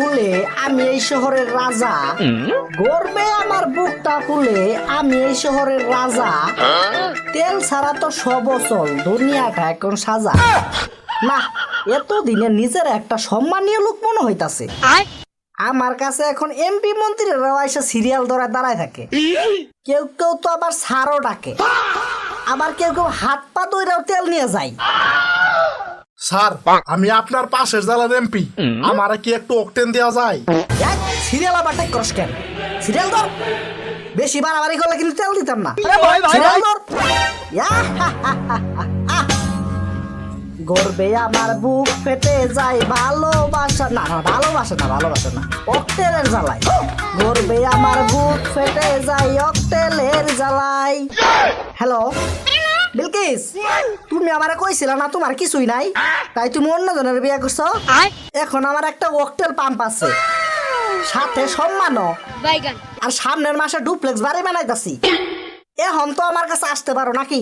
ফুলে আমি এই শহরের রাজা, গর্বে আমার বুকটা ফুলে আমি এই শহরের রাজা, তেল ছাড়া তো সব অচল, দুনিয়াটা এখন সাজা। না, এতদিনে নিজের একটা সম্মানীয় লোক মনে হইতাছে। আমার কাছে এখন এমপি মন্ত্রীরাও এসে সিরিয়াল ধরে দাঁড়ায় থাকে। কেউ কেউ তো আবার সারও ডাকে, আবার কেউ কেউ হাত পা দইরাও তেল নিয়ে যায়। স্যার, আমি আপনার পাশের জেলার এমপি, আমারে কি একটু অকটেন দেওয়া যায়? সিরিয়াল আবার টেক করস কেন? সিরিয়াল ধর, বেশি বাড়াবাড়ি করলে কিন্তু তেল দিতাম না। সিরিয়াল ধর। গর্বে আমার বুক ফেটে যায় ভালোবাসা না, ভালোবাসা না, অকটেলের জ্বালায়। গর্বে আমার বুক ফেটে যায় অকটেলের জ্বালায়। হ্যালো বিলকিস, তুমি আমারে কইছিলা না তোমার কিছুই নাই, তাই তুমি অন্যজনের বিয়ে করছো। এখন আমার একটা অকটেল পাম্প আছে, সাথে সম্মানও, আর সামনের মাসে ডুপ্লেক্স বাড়ি বানাইতাছি। এখন তো আমার কাছে আসতে পারো নাকি?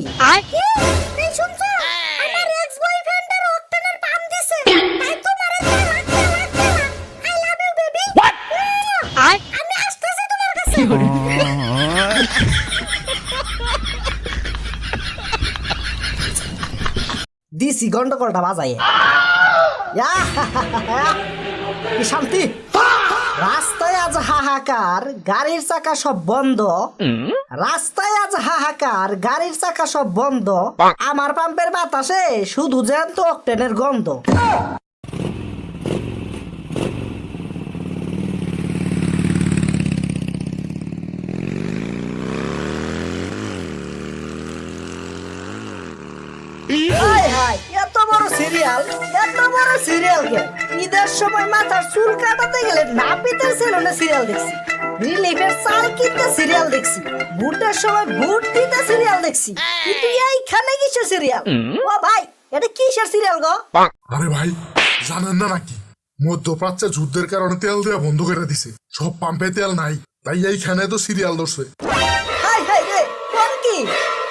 দিছি গন্ডগোলটা বাজাইয়ে। কি শান্তি! রাস্তায় আজ হাহাকার, গাড়ির চাকা সব বন্ধ। রাস্তায় আজ হাহাকার, গাড়ির চাকা সব বন্ধ। আমার পাম্পের বাতাসে শুধু জ্যান্ত অকটেনের গন্ধ। এত বড় সিরিয়াল কে? ঈদের সময় মাথার চুল কাটাতে গেলে নাপিতের সেলুনে সিরিয়াল দেখছি, রিলিফের চাল কিনতে সিরিয়াল দেখছি, ভোটের সময় ভোট দিতে সিরিয়াল দেখছি, কিন্তু এইখানে কিসের সিরিয়াল? ও ভাই, এটা কিসের সিরিয়াল গো? আরে ভাই, জানেন না নাকি মধ্যপ্রাচ্যে যুদ্ধের কারণে তেল দেওয়া বন্ধ করে দিছে, সব পাম্পে তেল নাই, তাই এইখানে তো সিরিয়াল ধরছে। হাই হাই রে, কোন কি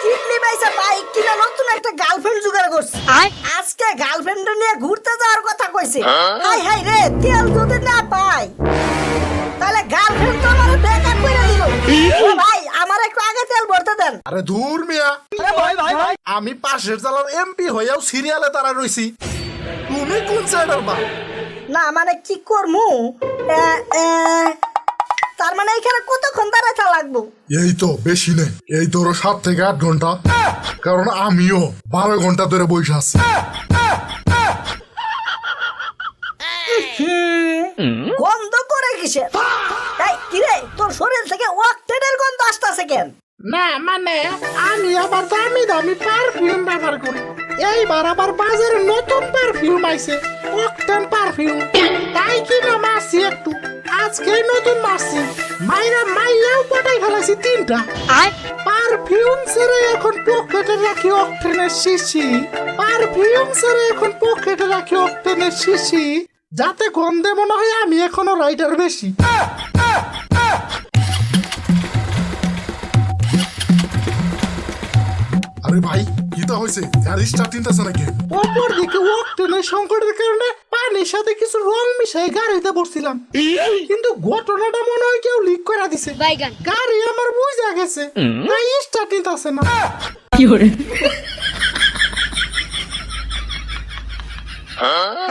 কিডনি বাইসা বাইক কিনা নতুন একটা গার্লফ্রেন্ড জোগাড় করছে, আজকে গার্লফ্রেন্ড নিয়ে ঘুরতে যাওয়ার কথা কইছে। হাই হাই রে, তেল যদি না পাই তাহলে গার্লফ্রেন্ড তো আমার বেকার করে দিল। ও ভাই, আমার একটু আগে তেল ভরতে দেন। আরে দূর মিয়া, আমি পাশের জেলার এমপি হইয়াও সিরিয়ালে তারা রইছি, তুমি কোন সাইডের বা? না মানে কি করমু, তার মানে এখানে কতক্ষণ দাঁড়াতে লাগবো? এই তো বেশি নেই, এই ধরো 7 থেকে 8 ঘন্টা, কারণ আমিও 12 ঘন্টা ধরে বসে আছি। গন্ধ করে কিসে? এই কিরে, তোর শরীর থেকে অক্টেনের গন্ধ আসতেছে কেন? না মানে আমি আবার দামি দামি পারফিউম ব্যবহার করি, এইবার আবার বাজারে নতুন পারফিউম আইছে, অক্টেন পারফিউম, তাই কিনা মারছি একটু। আজকেই নতুন মারছি, মাইরাও পটাই ফেলাছি 3টা। পারফিউম ছেড়ে এখন পকেটে রাখি অক্টেনের শিশি, পারফিউম ছেড়ে এখন পকেটে রাখি অক্টেনের শিশি, যাতে গন্ধে মনে হয় আমি এখনো রাইডার বেশি। আরে ভাই, কিটা হয়েছে? গাড়ি স্টার্টিং আছে নাকি? অপর দিকে অক্টেনের সংকটের কারণে পানির সাথে কিছু রং মিশাই গাড়িতে বসছিলাম, কিন্তু ঘটনাটা মনে হয় কেউ লিক করে দিছে, গাড়ি আমার বুঝা গেছে, তাই স্টার্টিং আছে না।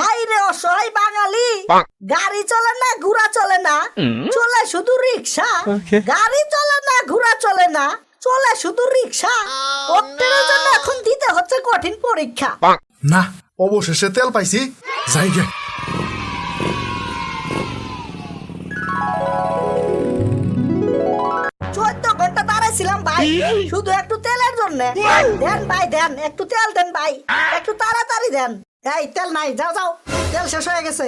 হাই রে অসহায় বাঙালি, গাড়ি চলে না, ঘোড়া চলে না, চলে শুধু রিক্সা। গাড়ি চলে না, ঘোড়া চলে না, চলে শুধু রিক্সা। অক্টেনের জন্য এখন দিতে হচ্ছে কঠিন পরীক্ষা। না, অবশেষে তেল পাইছি, যাই গে। 14 ঘন্টা দাঁড়াইছিলাম ভাই, শুধু একটু তেলের জন্য। দেন ভাই দেন, একটু তেল দেন ভাই, একটু তাড়াতাড়ি দেন। এই তেল নাই, যাও যাও, তেল শেষ হয়ে গেছে।